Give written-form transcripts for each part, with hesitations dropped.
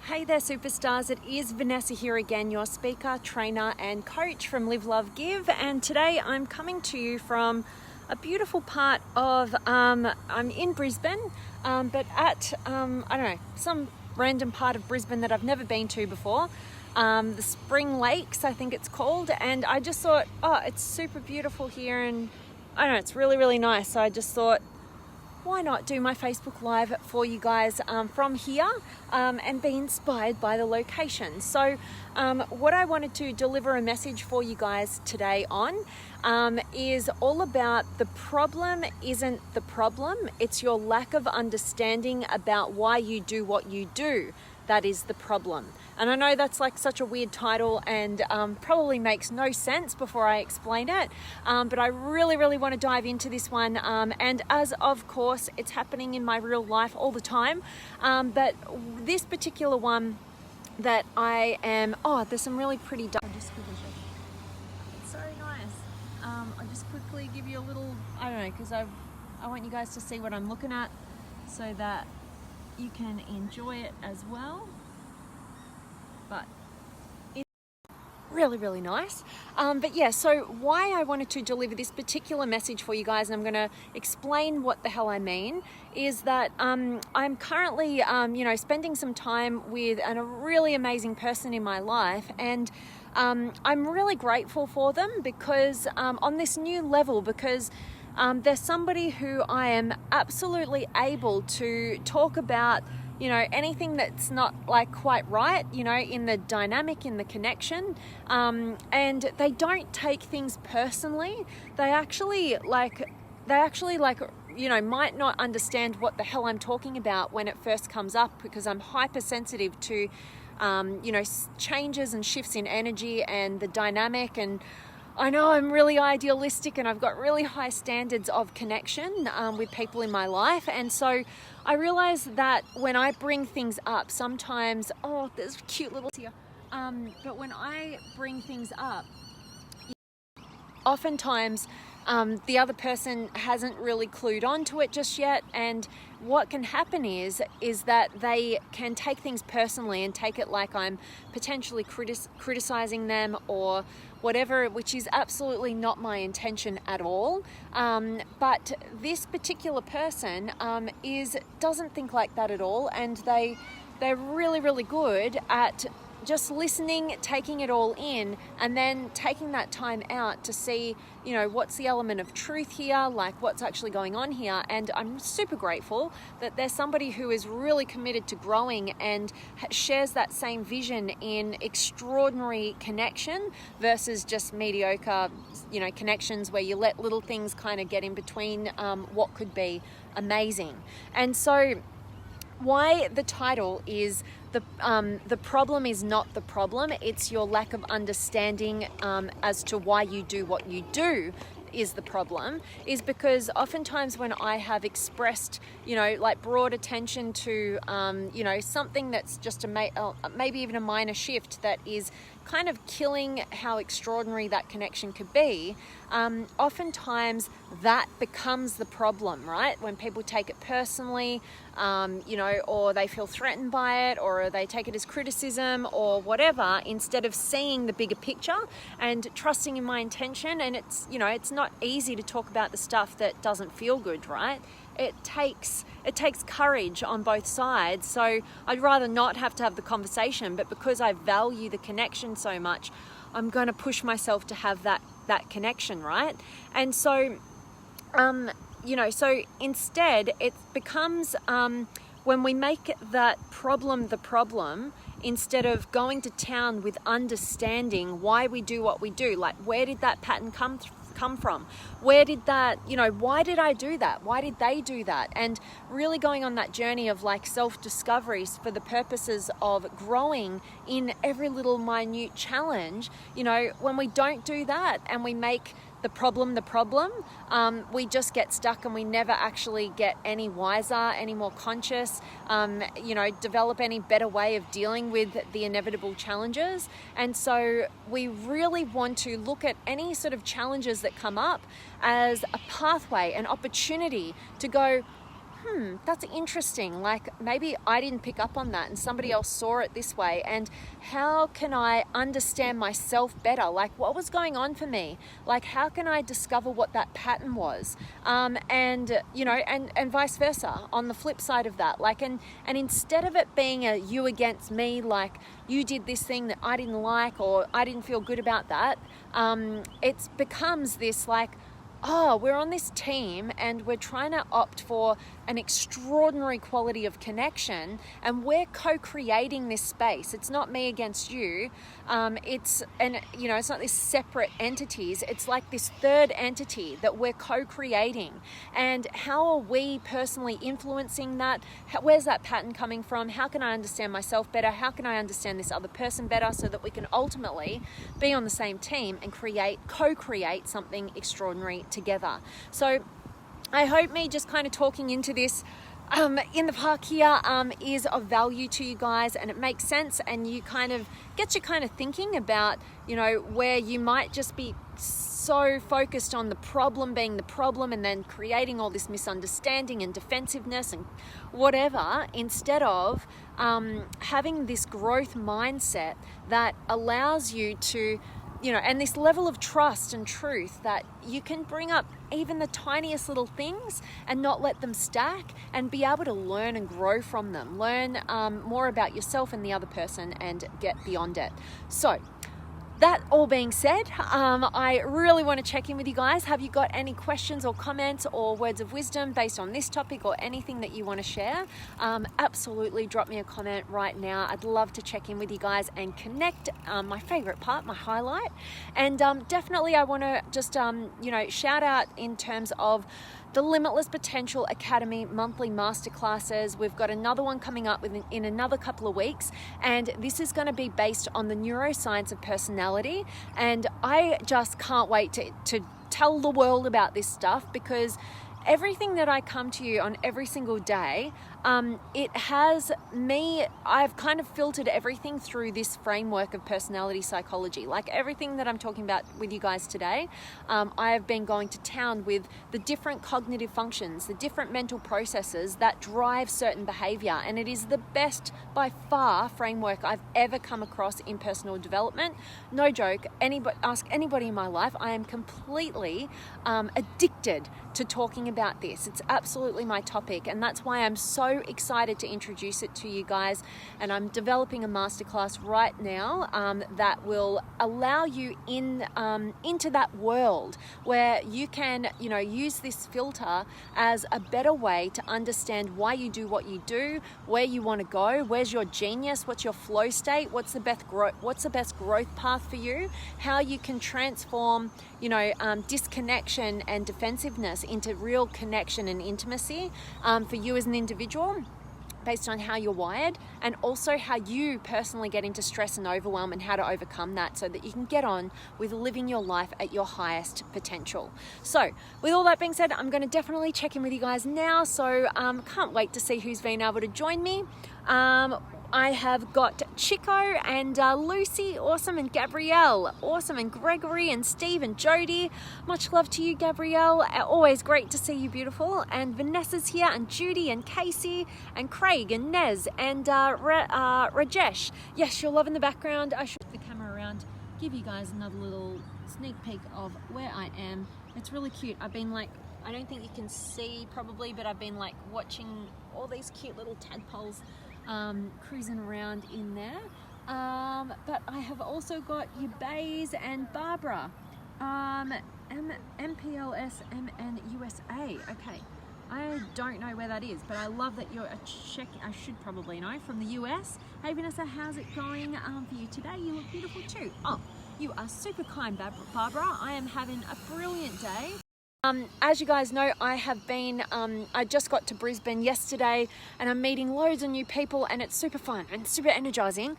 Hey there superstars, it is Vanessa here again, your speaker, trainer and coach from Live, Love, Give, and today I'm coming to you from a beautiful part of, I'm in Brisbane, but at, I don't know, some random part of Brisbane that I've never been to before, the Spring Lakes I think it's called, and I just thought, oh, it's super beautiful here and I don't know, it's really, really nice, so I just thought, why not do my Facebook Live for you guys from here and be inspired by the location. So what I wanted to deliver a message for you guys today on is all about the problem isn't the problem, it's your lack of understanding about why you do what you do. That is the problem. And I know that's like such a weird title and probably makes no sense before I explain it, but I really want to dive into this one, and as of course it's happening in my real life all the time, but this particular one that I am, there's some really pretty it's so nice. I'll just quickly give you a little, I don't know, because I want you guys to see what I'm looking at so that you can enjoy it as well, but it's really nice. But yeah, so why I wanted to deliver this particular message for you guys, and I'm going to explain what the hell I mean, is that I'm currently spending some time with a really amazing person in my life, and I'm really grateful for them because on this new level, because there's somebody who I am absolutely able to talk about, anything that's not like quite right, in the dynamic, in the connection, and they don't take things personally. They actually might not understand what the hell I'm talking about when it first comes up, because I'm hypersensitive to, changes and shifts in energy and the dynamic, and I know I'm really idealistic and I've got really high standards of connection with people in my life, and so I realize that when I bring things up, sometimes, there's cute little here, but when I bring things up, oftentimes the other person hasn't really clued on to it just yet, and what can happen is that they can take things personally and take it like I'm potentially criticizing them or whatever, which is absolutely not my intention at all. But this particular person doesn't think like that at all, and they're really good at just listening, taking it all in, and then taking that time out to see, what's the element of truth here, like what's actually going on here. And I'm super grateful that there's somebody who is really committed to growing and shares that same vision in extraordinary connection versus just mediocre, connections where you let little things kind of get in between what could be amazing. And so why the title is the problem is not the problem, it's your lack of understanding as to why you do what you do is the problem, is because oftentimes when I have expressed, broad attention to, something that's just maybe even a minor shift that is kind of killing how extraordinary that connection could be, oftentimes that becomes the problem, right? When people take it personally, or they feel threatened by it, or they take it as criticism or whatever, instead of seeing the bigger picture and trusting in my intention. And it's not easy to talk about the stuff that doesn't feel good, right? It takes courage on both sides. So I'd rather not have to have the conversation, but because I value the connection so much, I'm going to push myself to have that connection, right? And so so instead it becomes, when we make that problem the problem, instead of going to town with understanding why we do what we do, like where did that pattern come from? Where did that, why did I do that? Why did they do that? And really going on that journey of like self-discoveries for the purposes of growing in every little minute challenge. When we don't do that and we make the problem, we just get stuck and we never actually get any wiser, any more conscious, develop any better way of dealing with the inevitable challenges. And so we really want to look at any sort of challenges that come up as a pathway, an opportunity to go, that's interesting. Like maybe I didn't pick up on that and somebody else saw it this way. And how can I understand myself better? Like what was going on for me? Like how can I discover what that pattern was? And you know, and vice versa on the flip side of that. Like, and instead of it being a you against me, like you did this thing that I didn't like or I didn't feel good about that, it becomes this like, oh, we're on this team and we're trying to opt for an extraordinary quality of connection and we're co-creating this space. It's not me against you. It's not this separate entities. It's like this third entity that we're co-creating. And how are we personally influencing that? Where's that pattern coming from? How can I understand myself better? How can I understand this other person better so that we can ultimately be on the same team and co-create something extraordinary together? So I hope me just kind of talking into this in the park here is of value to you guys, and it makes sense, and you kind of gets you kind of thinking about, you know, where you might just be so focused on the problem being the problem and then creating all this misunderstanding and defensiveness and whatever, instead of having this growth mindset that allows you to, you know, and this level of trust and truth that you can bring up even the tiniest little things and not let them stack, and be able to learn and grow from them, learn more about yourself and the other person and get beyond it. So that all being said, I really want to check in with you guys. Have you got any questions or comments or words of wisdom based on this topic or anything that you want to share? Absolutely drop me a comment right now. I'd love to check in with you guys and connect. My favorite part, my highlight. And definitely I want to just, shout out in terms of the Limitless Potential Academy monthly masterclasses. We've got another one coming up in another couple of weeks, and this is going to be based on the neuroscience of personality. And I just can't wait to tell the world about this stuff, because everything that I come to you on every single day, it has me, I've kind of filtered everything through this framework of personality psychology. Like everything that I'm talking about with you guys today, I have been going to town with the different cognitive functions, the different mental processes that drive certain behavior. And it is the best by far framework I've ever come across in personal development. No joke, ask anybody in my life, I am completely addicted to talking about this. It's absolutely my topic, and that's why I'm so excited to introduce it to you guys. And I'm developing a masterclass right now that will allow you into that world where you can, use this filter as a better way to understand why you do what you do, where you want to go, where's your genius, what's your flow state, what's the best growth path for you, how you can transform, disconnection and defensiveness into real connection and intimacy for you as an individual, based on how you're wired, and also how you personally get into stress and overwhelm and how to overcome that so that you can get on with living your life at your highest potential. So with all that being said, I'm going to definitely check in with you guys now. So can't wait to see who's been able to join me. I have got Chico and Lucy, awesome, and Gabrielle, awesome, and Gregory and Steve and Jody. Much love to you, Gabrielle. Always great to see you, beautiful. And Vanessa's here, and Judy and Casey and Craig and Nez and Rajesh. Yes, you're loving the background. I should put the camera around, give you guys another little sneak peek of where I am. It's really cute. I've been I don't think you can see probably, but I've been watching all these cute little tadpoles cruising around in there, but I have also got Bays and Barbara, MPLSMN USA. Okay, I don't know where that is, but I love that you're I should probably know, from the US. Hey Vanessa, how's it going for you today? You look beautiful too. Oh, you are super kind, Barbara. I am having a brilliant day. As you guys know, I have been, I just got to Brisbane yesterday, and I'm meeting loads of new people, and it's super fun and super energizing.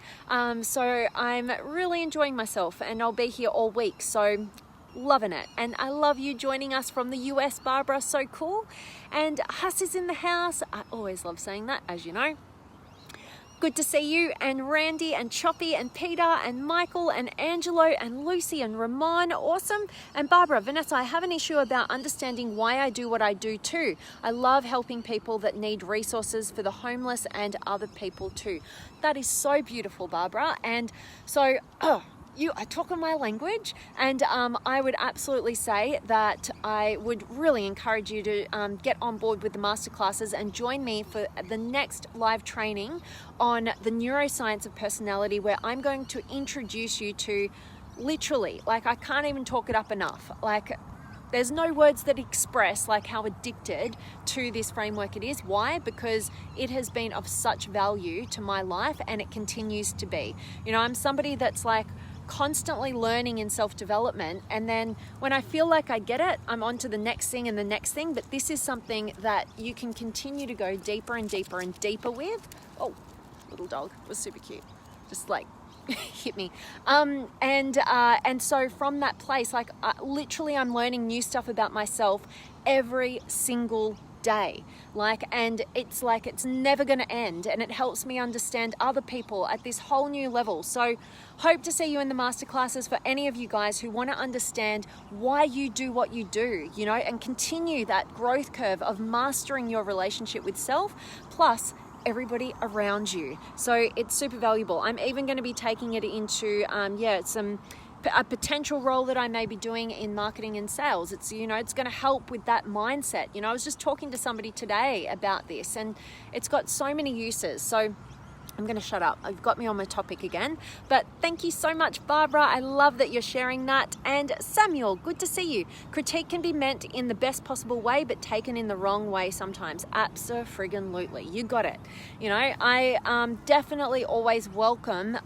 So I'm really enjoying myself, and I'll be here all week. So loving it. And I love you joining us from the US, Barbara. So cool. And Huss is in the house. I always love saying that, as you know. good to see you, and Randy and Choppy and Peter and Michael and Angelo and Lucy and Ramon, awesome. And Barbara, Vanessa, I have an issue about understanding why I do what I do too. I love helping people that need resources for the homeless and other people too. That is so beautiful, Barbara. And so, you are talking my language, and I would absolutely say that I would really encourage you to get on board with the masterclasses and join me for the next live training on the neuroscience of personality, where I'm going to introduce you to literally, like, I can't even talk it up enough. Like, there's no words that express like how addicted to this framework it is. Why? Because it has been of such value to my life, and it continues to be. You know, I'm somebody that's like constantly learning in self-development, and then when I feel like I get it, I'm on to the next thing and the next thing. But this is something that you can continue to go deeper and deeper and deeper with. Oh, little dog was super cute, just like hit me. And so from that place, like literally I'm learning new stuff about myself every single day, and it's never going to end, and it helps me understand other people at this whole new level. So hope to see you in the masterclasses for any of you guys who want to understand why you do what you do, you know, and continue that growth curve of mastering your relationship with self plus everybody around you. So it's super valuable. I'm even going to be taking it into a potential role that I may be doing in marketing and sales. It's, you know, it's going to help with that mindset. You know, I was just talking to somebody today about this, and it's got so many uses. So I'm going to shut up. I've got me on my topic again. But thank you so much, Barbara. I love that you're sharing that. And Samuel, good to see you. Critique can be meant in the best possible way, but taken in the wrong way sometimes. Abso-friggin-lutely. You got it. You know, I definitely always welcome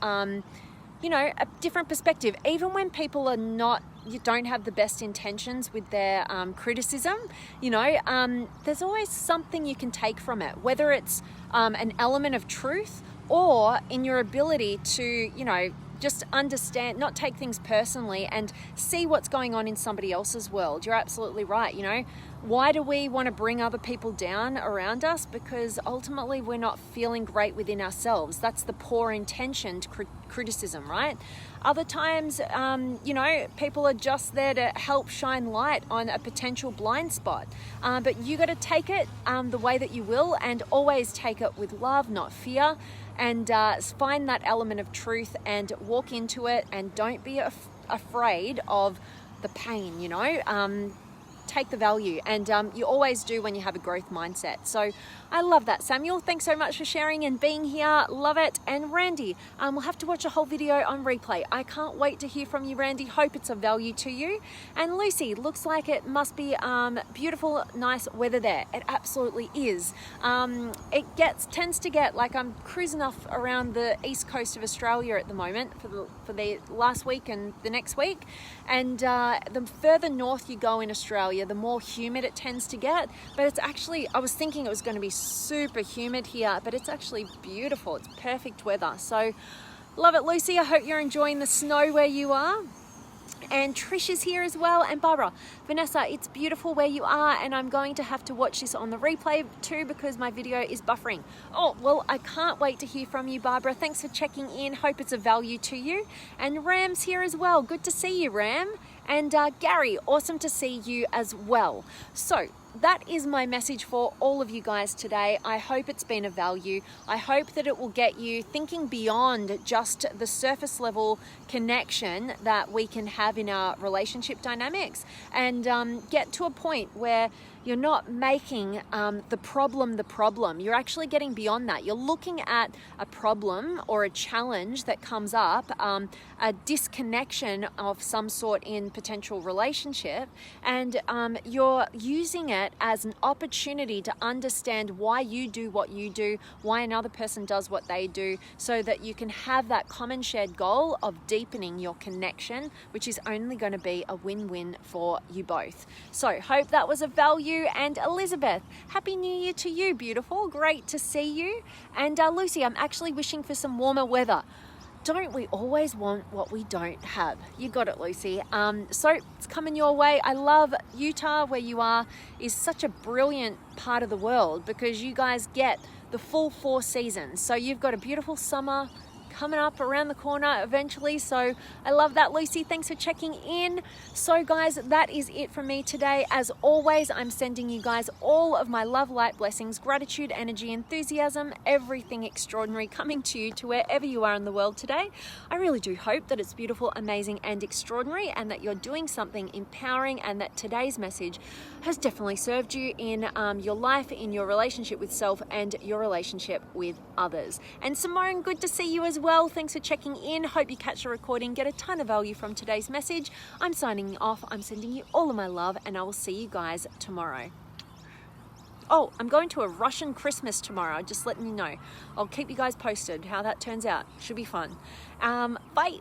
you know, a different perspective, even when people are not, you don't have the best intentions with their criticism. You know, there's always something you can take from it, whether it's an element of truth or in your ability to, you know, just understand, not take things personally, and see what's going on in somebody else's world. You're absolutely right. You know, why do we want to bring other people down around us? Because ultimately we're not feeling great within ourselves. That's the poor intentioned criticism, right? Other times, you know, people are just there to help shine light on a potential blind spot. But you got to take it the way that you will, and always take it with love, not fear. And find that element of truth and walk into it, and don't be afraid of the pain, you know. Take the value, and you always do when you have a growth mindset. So I love that, Samuel. Thanks so much for sharing and being here. Love it. And Randy, we'll have to watch a whole video on replay. I can't wait to hear from you, Randy. Hope it's of value to you. And Lucy, looks like it must be beautiful, nice weather there. It absolutely is. It tends to get, like, I'm cruising off around the east coast of Australia at the moment for the last week and the next week. And the further north you go in Australia, the more humid it tends to get. But it's actually, I was thinking it was going to be super humid here, but it's actually beautiful. It's perfect weather. So love it, Lucy. I hope you're enjoying the snow where you are. And Trish is here as well, and Barbara. Vanessa, it's beautiful where you are, and I'm going to have to watch this on the replay too because my video is buffering. Oh, well, I can't wait to hear from you, Barbara. Thanks for checking in. Hope it's of value to you. And Ram's here as well. Good to see you, Ram. And Gary, awesome to see you as well. So that is my message for all of you guys today. I hope it's been of value. I hope that it will get you thinking beyond just the surface level connection that we can have in our relationship dynamics, and get to a point where you're not making the problem. You're actually getting beyond that. You're looking at a problem or a challenge that comes up, a disconnection of some sort in potential relationship, and you're using it as an opportunity to understand why you do what you do, why another person does what they do, so that you can have that common shared goal of deepening your connection, which is only going to be a win-win for you both. So hope that was of value. And Elizabeth, Happy New Year to you, beautiful. Great to see you. And Lucy, I'm actually wishing for some warmer weather. Don't we always want what we don't have? You got it, Lucy. So it's coming your way. I love Utah, where you are, is such a brilliant part of the world because you guys get the full 4 seasons. So you've got a beautiful summer coming up around the corner eventually. So I love that, Lucy. Thanks for checking in. So guys, that is it from me today. As always, I'm sending you guys all of my love, light, blessings, gratitude, energy, enthusiasm, everything extraordinary coming to you to wherever you are in the world today. I really do hope that it's beautiful, amazing, and extraordinary, and that you're doing something empowering, and that today's message has definitely served you in your life, in your relationship with self, and your relationship with others. And Simone, good to see you as well. Thanks for checking in. Hope you catch the recording, get a ton of value from today's message. I'm signing off. I'm sending you all of my love, and I will see you guys tomorrow. Oh, I'm going to a Russian Christmas tomorrow, just letting you know. I'll keep you guys posted how that turns out. Should be fun. Bye.